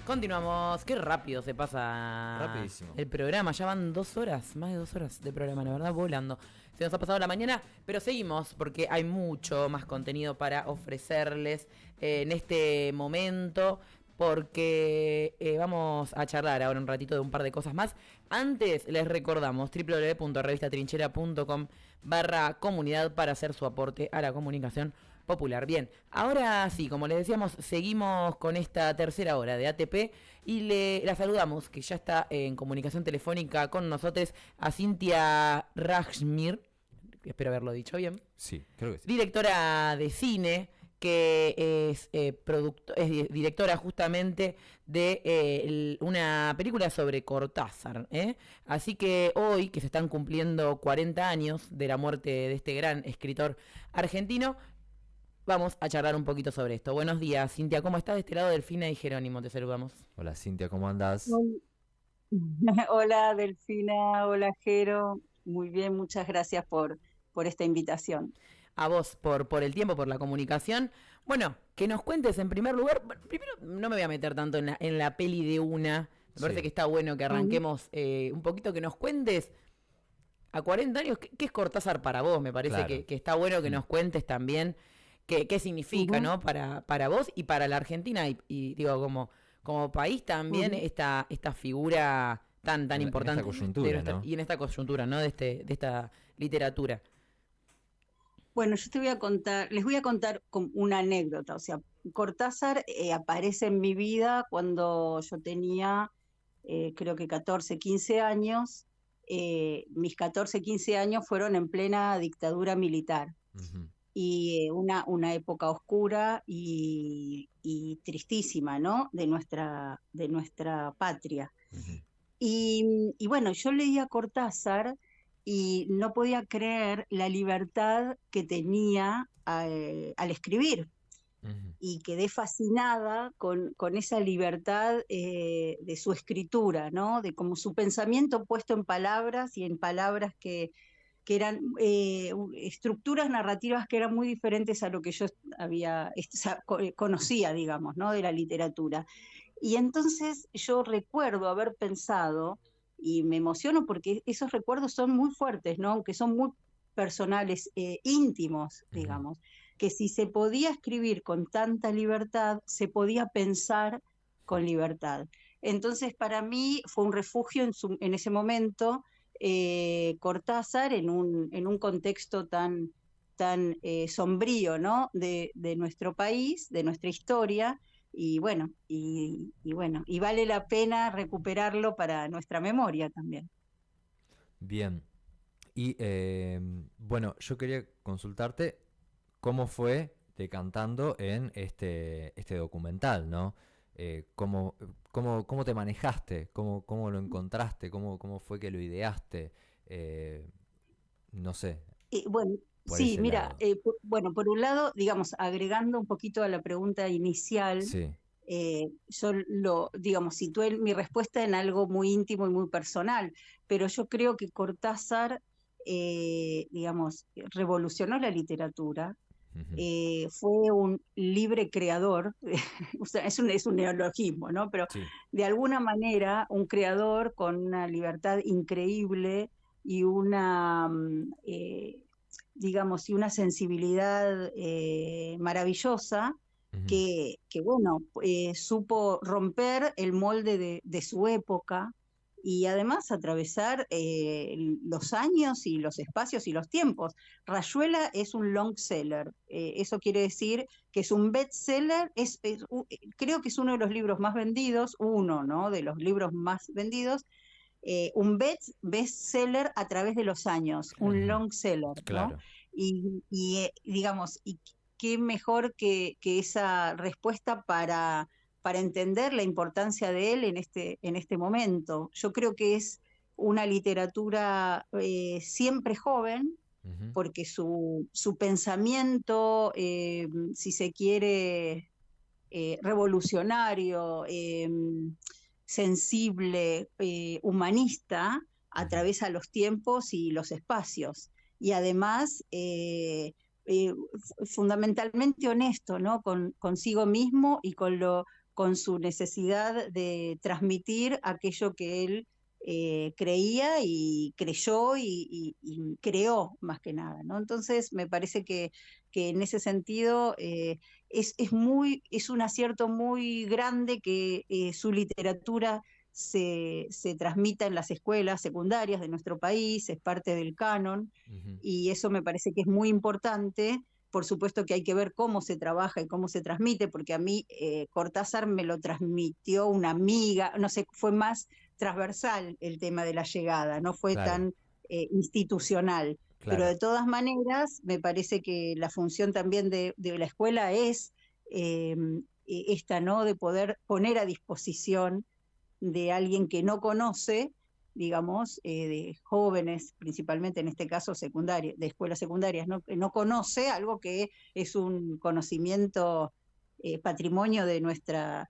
Continuamos, qué rápido se pasa Rapidísimo. el programa, ya van 2 horas, más de 2 horas de programa, la verdad, volando. Se nos ha pasado la mañana, pero seguimos porque hay mucho más contenido para ofrecerles en este momento, porque vamos a charlar ahora un ratito de un par de cosas más. Antes les recordamos www.revistatrinchera.com/comunidad para hacer su aporte a la comunicación popular. Bien, ahora sí, como les decíamos, seguimos con esta tercera hora de ATP y la saludamos, que ya está en comunicación telefónica con nosotros, a Cintia Rajmir, espero haberlo dicho bien. Sí, creo que sí. Directora de cine, que es directora justamente de una película sobre Cortázar. Así que hoy, que se están cumpliendo 40 años de la muerte de este gran escritor argentino, vamos a charlar un poquito sobre esto. Buenos días, Cintia, ¿cómo estás? De este lado, Delfina y Jerónimo, te saludamos. Hola Cintia, ¿cómo andás? Hola Delfina, hola Jero, muy bien, muchas gracias por esta invitación. A vos por el tiempo, por la comunicación. Bueno, que nos cuentes en primer lugar, primero no me voy a meter tanto en la peli de una, me parece que está bueno que arranquemos un poquito, que nos cuentes a 40 años, ¿qué es Cortázar para vos? Me parece que está bueno que nos cuentes también qué significa, ¿no? Para vos y para la Argentina y digo, como país también esta figura tan importante. En esta coyuntura, ¿no? Y en esta coyuntura, ¿no? De esta literatura. Bueno, yo les voy a contar una anécdota. O sea, Cortázar aparece en mi vida cuando yo tenía, creo que 14, 15 años. Mis 14, 15 años fueron en plena dictadura militar. Uh-huh. Y una época oscura y tristísima, ¿no? De nuestra patria. Uh-huh. Y bueno, yo leía Cortázar y no podía creer la libertad que tenía al escribir. Uh-huh. Y quedé fascinada con esa libertad de su escritura, ¿no? De como su pensamiento puesto en palabras y en palabras que eran estructuras narrativas que eran muy diferentes a lo que yo conocía, digamos, ¿no? De la literatura. Y entonces yo recuerdo haber pensado, y me emociono porque esos recuerdos son muy fuertes, ¿no? Aunque son muy personales, íntimos, digamos, que si se podía escribir con tanta libertad, se podía pensar con libertad. Entonces, para mí fue un refugio en ese momento, Cortázar, en un contexto tan sombrío, ¿no? de nuestro país, de nuestra historia. Y bueno, y vale la pena recuperarlo para nuestra memoria también. Bien. Y bueno, yo quería consultarte cómo fue decantando en este documental, ¿no? ¿Cómo te manejaste? ¿Cómo lo encontraste? ¿Cómo fue que lo ideaste? No sé. Bueno, sí, mira, bueno, por un lado, digamos, agregando un poquito a la pregunta inicial, sí. Yo digamos, situé mi respuesta en algo muy íntimo y muy personal, pero yo creo que Cortázar, digamos, revolucionó la literatura. Fue un libre creador, o sea, es un neologismo, ¿no? Pero sí. De alguna manera un creador con una libertad increíble y digamos, y una sensibilidad maravillosa que bueno, supo romper el molde de su época y además atravesar los años y los espacios y los tiempos. Rayuela es un long seller, eso quiere decir que es un bestseller, creo que es uno de los libros más vendidos, ¿no? De los libros más vendidos, un bestseller a través de los años, un long seller, ¿no? Claro. Digamos, y qué mejor que esa respuesta para entender la importancia de él en este momento. Yo creo que es una literatura siempre joven, porque su pensamiento, si se quiere, revolucionario, sensible, humanista, atraviesa los tiempos y los espacios. Y además, fundamentalmente honesto, ¿no? Consigo mismo y con con su necesidad de transmitir aquello que él creía y creyó y creó más que nada, ¿no? Entonces me parece que en ese sentido es un acierto muy grande que su literatura se transmita en las escuelas secundarias de nuestro país, es parte del canon, y eso me parece que es muy importante. Por supuesto que hay que ver cómo se trabaja y cómo se transmite, porque a mí Cortázar me lo transmitió una amiga, no sé, fue más transversal el tema de la llegada, no fue Claro, tan institucional. Pero claro. de todas maneras, me parece que la función también de la escuela es esta, ¿no? De poder poner a disposición de alguien que no conoce, digamos, de jóvenes, principalmente en este caso secundarios, de escuelas secundarias, no conoce algo que es un conocimiento patrimonio de nuestra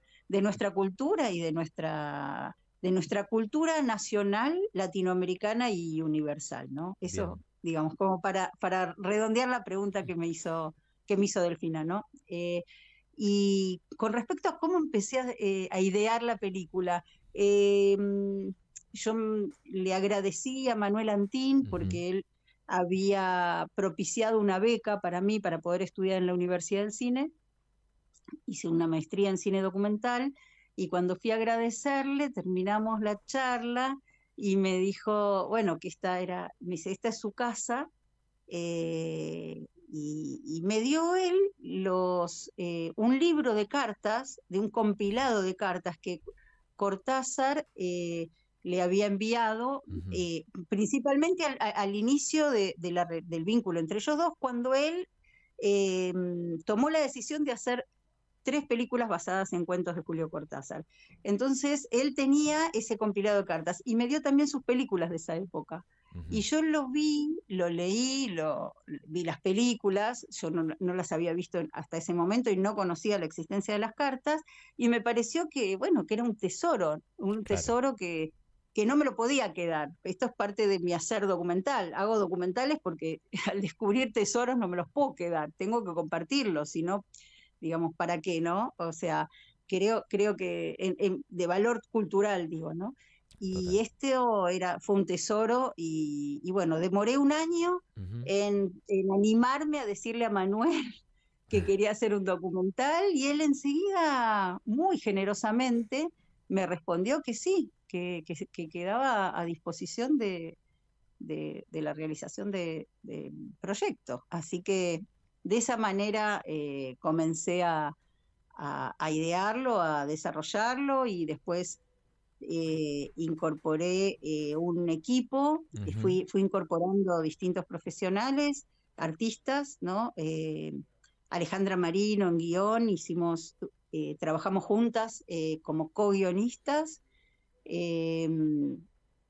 cultura y de nuestra cultura nacional, latinoamericana y universal, ¿no? Eso, Bien. digamos, como para redondear la pregunta que me hizo Delfina, ¿no? Y con respecto a cómo empecé a idear la película, eh, yo le agradecí a Manuel Antín Ujú, porque él había propiciado una beca para mí para poder estudiar en la Universidad del Cine. Hice una maestría en cine documental y cuando fui a agradecerle, terminamos la charla y me dijo, bueno, que me dice, esta es su casa, y me dio él un libro de cartas, de un compilado de cartas que Cortázar le había enviado, ujú. principalmente al inicio del vínculo entre ellos dos, cuando él eh, tomó la decisión de hacer 3 películas basadas en cuentos de Julio Cortázar. Entonces, él tenía ese compilado de cartas y me dio también sus películas de esa época. Y Ujú. yo lo vi, lo leí, vi las películas, yo no las había visto hasta ese momento y no conocía la existencia de las cartas, y me pareció que, bueno, que era un Claro, tesoro que no me lo podía quedar. Esto es parte de mi hacer documental. Hago documentales porque al descubrir tesoros no me los puedo quedar, tengo que compartirlos, si no, digamos, ¿para qué, no? O sea, creo que de valor cultural, digo, ¿no? Y total. fue un tesoro y bueno, demoré un año Ujú. en animarme a decirle a Manuel que quería hacer un documental y él enseguida, muy generosamente, me respondió que sí, que quedaba a disposición de la realización de proyectos. Así que de esa manera comencé a idearlo, a desarrollarlo y después incorporé un equipo, Ujú. fui incorporando distintos profesionales, artistas, ¿no? Alejandra Marino en guión, trabajamos juntas como co-guionistas, eh,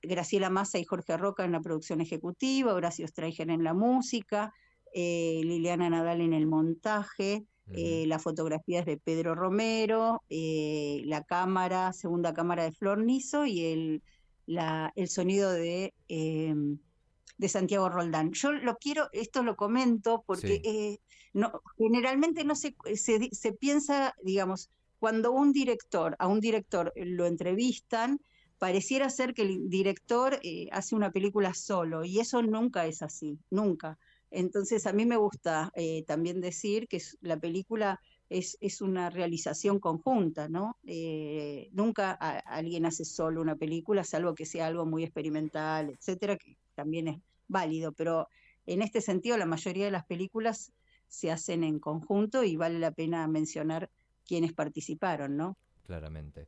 Graciela Massa y Jorge Roca en la producción ejecutiva, Horacio Streicher en la música, Liliana Nadal en el montaje, Ujú. la fotografía es de Pedro Romero, la segunda cámara de Flor Niso y el sonido de Santiago Roldán. Yo esto lo comento porque Sí, generalmente no se piensa, digamos, cuando a un director lo entrevistan, pareciera ser que el director hace una película solo, y eso nunca es así, nunca. Entonces a mí me gusta también decir que la película es una realización conjunta, ¿no? Nunca alguien hace solo una película, salvo que sea algo muy experimental, etcétera, que también es válido, pero en este sentido la mayoría de las películas se hacen en conjunto y vale la pena mencionar quienes participaron, ¿no? claramente.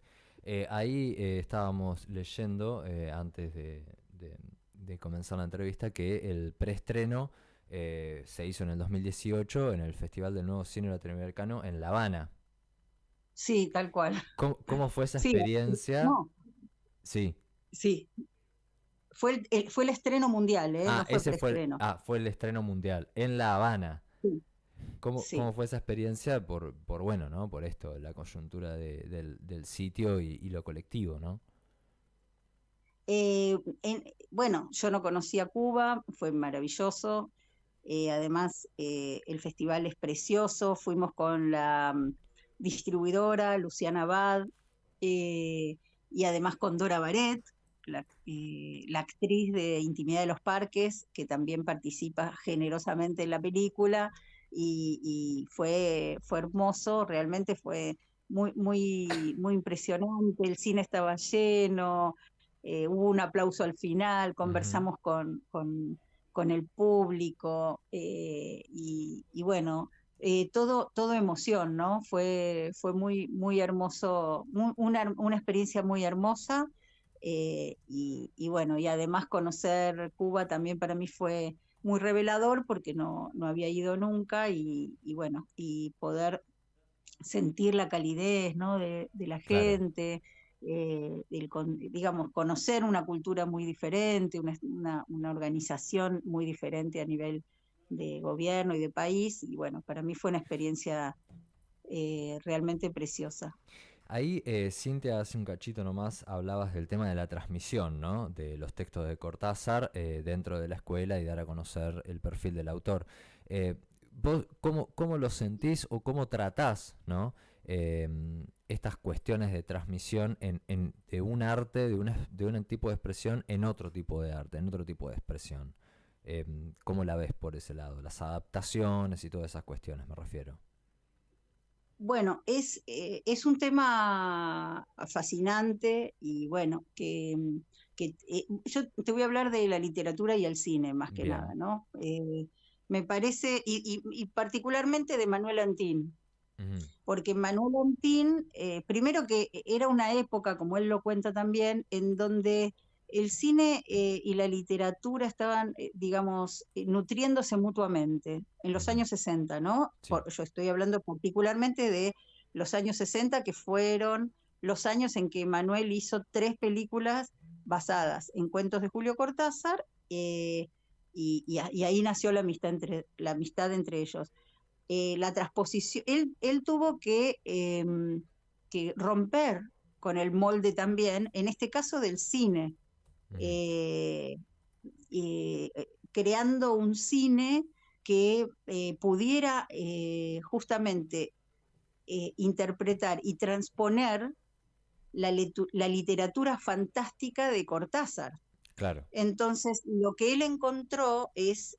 Ahí estábamos leyendo antes de comenzar la entrevista que el preestreno se hizo en el 2018 en el Festival del Nuevo Cine Latinoamericano en La Habana. Sí, tal cual. ¿Cómo fue esa Sí, experiencia? no, Sí. sí. Fue el estreno mundial, ¿eh? Ah, No fue preestreno. fue el estreno mundial en La Habana. Sí, ¿Cómo sí. fue esa experiencia bueno, ¿no? Por esto, la coyuntura del sitio y lo colectivo, ¿no? Bueno, yo no conocía Cuba, fue maravilloso. Además, el festival es precioso. Fuimos con distribuidora, Luciana Abad, y además con Dora Baret, la actriz de Intimidad de los Parques, que también participa generosamente en la película, y fue hermoso, realmente fue muy impresionante, el cine estaba lleno, hubo un aplauso al final, conversamos con el público, y bueno, todo emoción, ¿no? Fue muy hermoso, una experiencia muy hermosa, y bueno, y además conocer Cuba también para mí fue muy revelador porque no había ido nunca, y bueno, y poder sentir la calidez, ¿no? de la Claro. gente, digamos, conocer una cultura muy diferente, una organización muy diferente a nivel de gobierno y de país, y bueno, para mí fue una experiencia realmente preciosa. Ahí, Cintia, hace un cachito nomás hablabas del tema de la transmisión, ¿no? De los textos de Cortázar dentro de la escuela y dar a conocer el perfil del autor. Eh, ¿Vos cómo lo sentís o cómo tratás, ¿no? Estas cuestiones de transmisión de un arte, de un tipo de expresión en otro tipo de arte, en otro tipo de expresión? ¿Cómo la ves por ese lado? Las adaptaciones y todas esas cuestiones, me refiero. Bueno, es un tema fascinante y bueno, yo te voy a hablar de la literatura y el cine más que nada, Bien. ¿no? Me parece, y particularmente de Manuel Antín, Ujú. porque Manuel Antín, primero que era una época, como él lo cuenta también, en donde el cine y la literatura estaban, digamos, nutriéndose mutuamente, en los Ujú. años 60, ¿no? Sí. Yo estoy hablando particularmente de los años 60, que fueron los años en que Manuel hizo 3 películas basadas en cuentos de Julio Cortázar, y ahí nació la amistad entre ellos. La transposición, él tuvo que romper con el molde también, en este caso del cine, Ujú. eh, creando un cine que pudiera justamente interpretar y transponer la literatura fantástica de Cortázar. Claro. Entonces, lo que él encontró es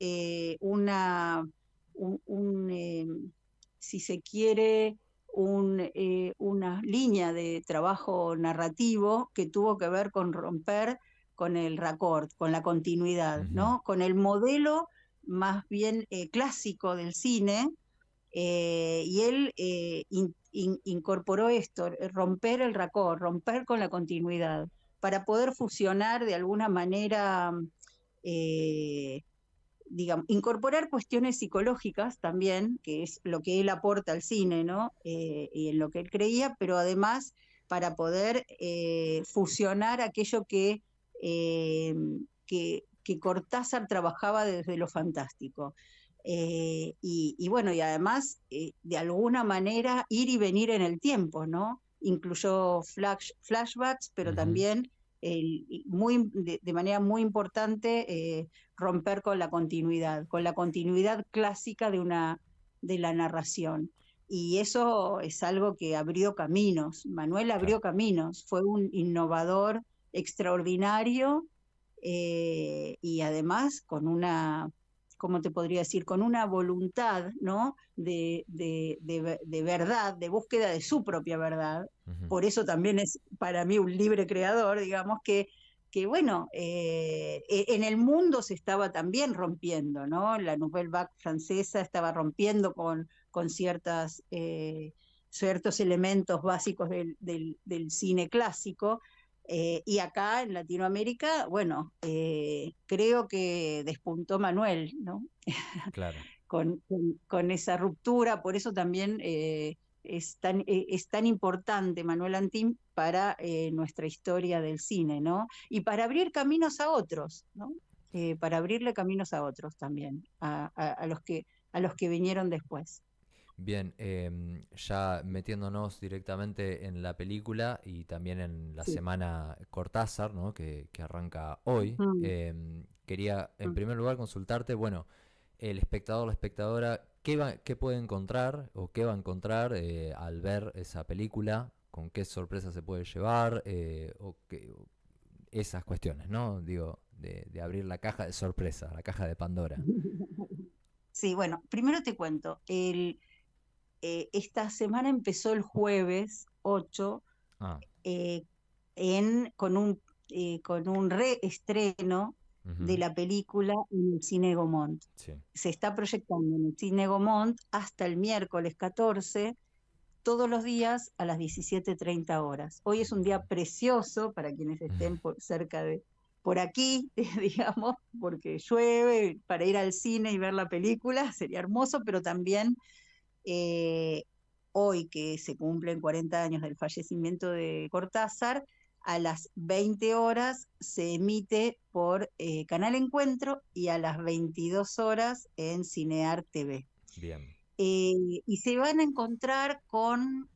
si se quiere, una línea de trabajo narrativo que tuvo que ver con romper con el raccord, con la continuidad, Ujú. ¿no? Con el modelo más bien clásico del cine, y él incorporó esto, romper el raccord, romper con la continuidad, para poder fusionar de alguna manera, eh, digamos, incorporar cuestiones psicológicas también, que es lo que él aporta al cine, ¿no? Y en lo que él creía, pero además para poder fusionar aquello eh, que Cortázar trabajaba desde lo fantástico. Y bueno, y además, de alguna manera, ir y venir en el tiempo, ¿no? Incluyó flashbacks, pero Ujú. también de manera muy importante, romper con la continuidad clásica de la narración. Y eso es algo que abrió caminos. Manuel Claro. abrió caminos, fue un innovador extraordinario, y además con una, ¿cómo te podría decir? Con una voluntad, ¿no? De verdad, de búsqueda de su propia verdad. Ujú. Por eso también es para mí un libre creador, digamos, que bueno, en el mundo se estaba también rompiendo, ¿no? La Nouvelle Vague francesa estaba rompiendo con ciertos elementos básicos del cine clásico, y acá en Latinoamérica, bueno, creo que despuntó Manuel, ¿no? Claro. Con esa ruptura, por eso también es tan importante Manuel Antín para nuestra historia del cine, ¿no? Y para abrir caminos a otros, ¿no? Para abrirle caminos a otros también, a los que vinieron después. Bien, ya metiéndonos directamente en la película y también en la Sí. semana Cortázar, ¿no? Que arranca hoy, Mm, quería en mm. primer lugar consultarte, bueno, el espectador, la espectadora, ¿Qué puede encontrar o qué va a encontrar al ver esa película? ¿Con qué sorpresa se puede llevar? Esas cuestiones, ¿no? Digo, de abrir la caja de sorpresa, la caja de Pandora. Sí, bueno, primero te cuento, esta semana empezó el jueves 8 Ah, eh, con un reestreno de ujú, la película en el Cine Gaumont. sí. Se está proyectando en el Cine Gaumont hasta el miércoles 14, todos los días a las 17:30 horas. Hoy es un día Bien. precioso para quienes Mm, estén cerca de por aquí, digamos, porque llueve, para ir al cine y ver la película sería hermoso, pero también eh, hoy que se cumplen 40 años del fallecimiento de Cortázar, a las 20 horas se emite por Canal Encuentro y a las 22 horas en Cinear TV. bien. Y se van a encontrar con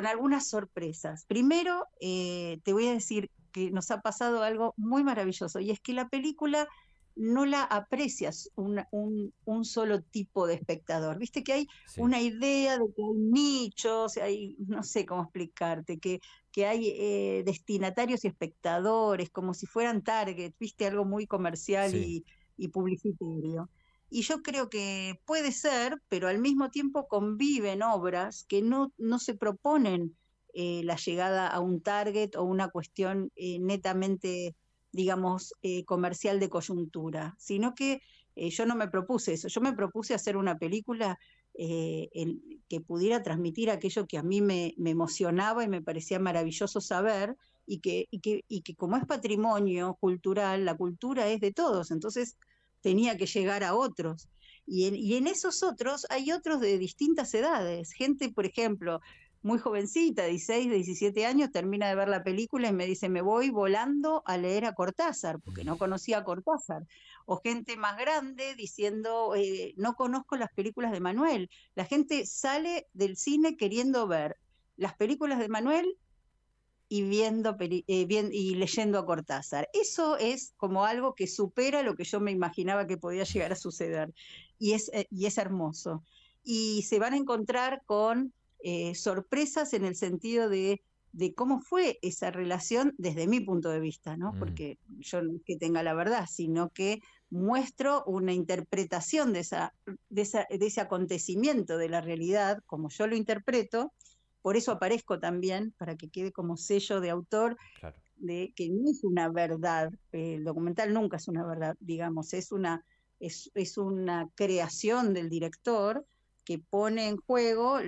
algunas sorpresas. Primero, te voy a decir que nos ha pasado algo muy maravilloso, y es que la película no la aprecias un solo tipo de espectador. Viste que hay Sí, una idea de que hay nichos, hay, no sé cómo explicarte, que hay destinatarios y espectadores, como si fueran target, viste, algo muy comercial sí. y publicitario. Y yo creo que puede ser, pero al mismo tiempo conviven obras que no se proponen la llegada a un target o una cuestión netamente, digamos, comercial de coyuntura, sino que yo no me propuse eso, yo me propuse hacer una película que pudiera transmitir aquello que a mí me emocionaba y me parecía maravilloso saber, y que como es patrimonio cultural, la cultura es de todos, entonces tenía que llegar a otros. Y en esos otros hay otros de distintas edades. Gente, por ejemplo, muy jovencita, 16, 17 años, termina de ver la película y me dice, me voy volando a leer a Cortázar, porque no conocía a Cortázar. O gente más grande diciendo, no conozco las películas de Manuel. La gente sale del cine queriendo ver las películas de Manuel y y leyendo a Cortázar. Eso es como algo que supera lo que yo me imaginaba que podía llegar a suceder. Y es hermoso. Y se van a encontrar con sorpresas en el sentido de cómo fue esa relación desde mi punto de vista, ¿no? Mm, Porque yo no es que tenga la verdad, sino que muestro una interpretación de ese acontecimiento de la realidad, como yo lo interpreto. Por eso aparezco también, para que quede como sello de autor, claro. de que no es una verdad, el documental nunca es una verdad, digamos, es una creación del director que pone en juego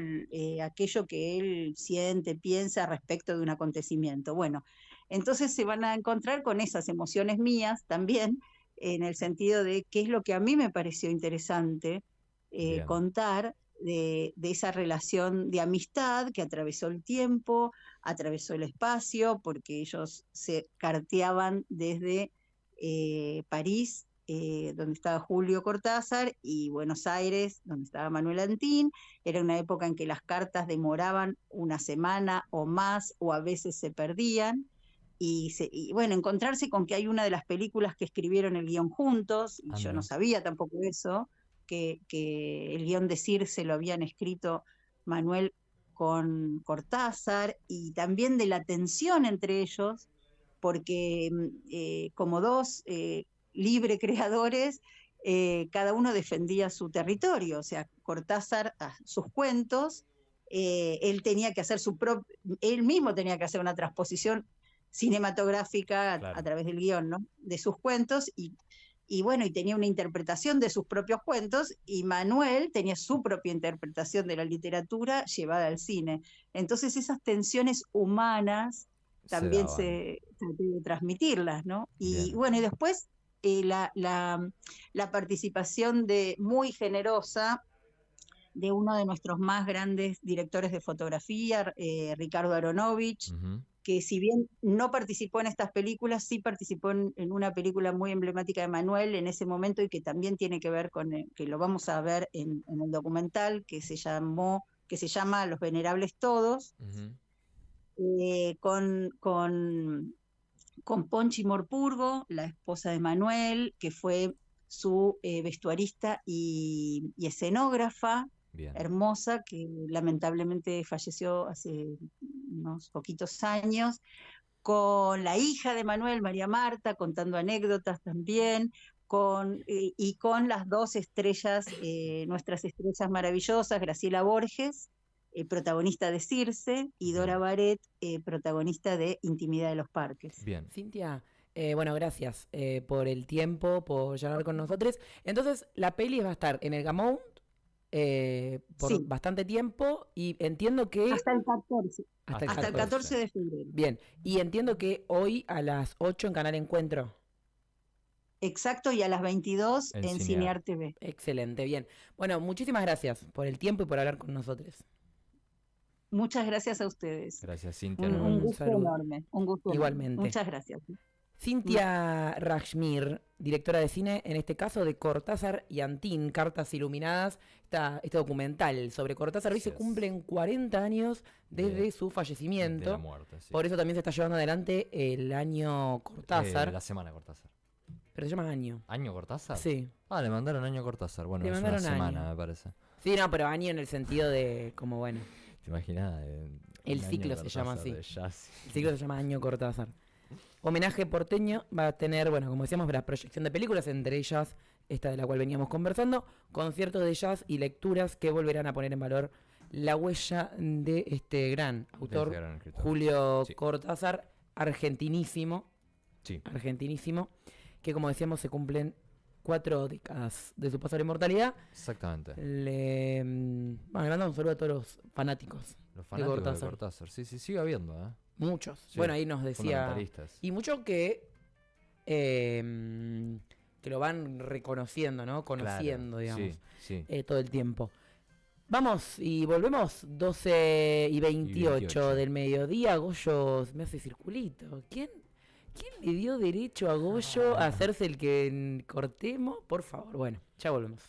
aquello que él siente, piensa respecto de un acontecimiento. Bueno, entonces se van a encontrar con esas emociones mías también, en el sentido de qué es lo que a mí me pareció interesante Bien. contar de esa relación de amistad que atravesó el tiempo, atravesó el espacio, porque ellos se carteaban desde París, donde estaba Julio Cortázar, y Buenos Aires, donde estaba Manuel Antín. Era una época en que las cartas demoraban una semana o más, o a veces se perdían. Y bueno, encontrarse con que hay una de las películas que escribieron el guión juntos, y Ah, yo no mira. sabía tampoco eso, que el guión de Circe lo habían escrito Manuel con Cortázar, y también de la tensión entre ellos, porque como dos libre creadores, cada uno defendía su territorio, o sea, Cortázar sus cuentos, él tenía que hacer él mismo tenía que hacer una transposición cinematográfica a Claro. través del guión, ¿no? De sus cuentos, y bueno, y tenía una interpretación de sus propios cuentos, y Manuel tenía su propia interpretación de la literatura llevada al cine. Entonces esas tensiones humanas Se también daban. se traté de transmitirlas, ¿no? Y Bien. bueno, y después la participación muy generosa de uno de nuestros más grandes directores de fotografía, Ricardo Aronovich, Ujú. que si bien no participó en estas películas, sí participó en una película muy emblemática de Manuel en ese momento, y que también tiene que ver con, que lo vamos a ver en el documental, que se llama Los Venerables Todos, Ujú. eh, con, con, con Ponchi Morpurgo, la esposa de Manuel, que fue su vestuarista y escenógrafa, Bien. hermosa, que lamentablemente falleció hace unos poquitos años, con la hija de Manuel, María Marta, contando anécdotas también, y con las dos estrellas, nuestras estrellas maravillosas, Graciela Borges, protagonista de Circe, y Dora Bien. Baret, protagonista de Intimidad de los Parques. Bien. Cintia, bueno, gracias por el tiempo, por charlar con nosotros. Entonces, la peli va a estar en el Gaumont por Sí, bastante tiempo y entiendo que... hasta el 14, Hasta el hasta el 14. 14 de febrero. Bien, y entiendo que hoy a las 8 en Canal Encuentro. Exacto, y a las 22 En en Cinear. Cinear TV. Excelente, bien. Bueno, muchísimas gracias por el tiempo y por hablar con nosotros. Muchas gracias a ustedes. Gracias, Cintia. Un, nos un vemos. gusto saludo. enorme, un gusto enorme. Igualmente. Muchas gracias. Cintia Rajmir, directora de cine, en este caso de Cortázar y Antín, Cartas Iluminadas, este documental sobre Cortázar. Hoy Así se es. cumplen 40 años desde De- su De fallecimiento. la muerte, sí. Por eso también se está llevando adelante el año Cortázar. La semana Cortázar. Pero se llama año. ¿Año Cortázar? Sí. Ah, le mandaron año Cortázar. Bueno, Le es una mandaron semana, año. me parece. Sí, no, pero año en el sentido de, como bueno, ¿Te imaginas? El Un año ciclo se llama Cortázar así. de jazz. el ciclo se llama Año Cortázar. Homenaje porteño va a tener, bueno, como decíamos, la proyección de películas, entre ellas esta de la cual veníamos conversando, conciertos de jazz y lecturas que volverán a poner en valor la huella de este gran autor, De este gran escritor. Julio Sí. Cortázar, argentinísimo, Sí. que como decíamos se cumplen 4 décadas de su paso a la inmortalidad. Exactamente. Bueno, le mandamos un saludo a todos los fanáticos. Los fanáticos de Cortázar. Cortázar. Sí, sí, sigue habiendo, ¿eh? Muchos. Sí, Bueno, ahí nos decía... fundamentalistas. Y muchos que lo van reconociendo, ¿no? Conociendo, Claro, digamos, sí, todo el tiempo. Vamos y volvemos 12:28 28. del mediodía. Goyo me hace circulito. ¿Quién le dio derecho a Goyo a hacerse el que cortemos? Por favor, bueno, ya volvemos.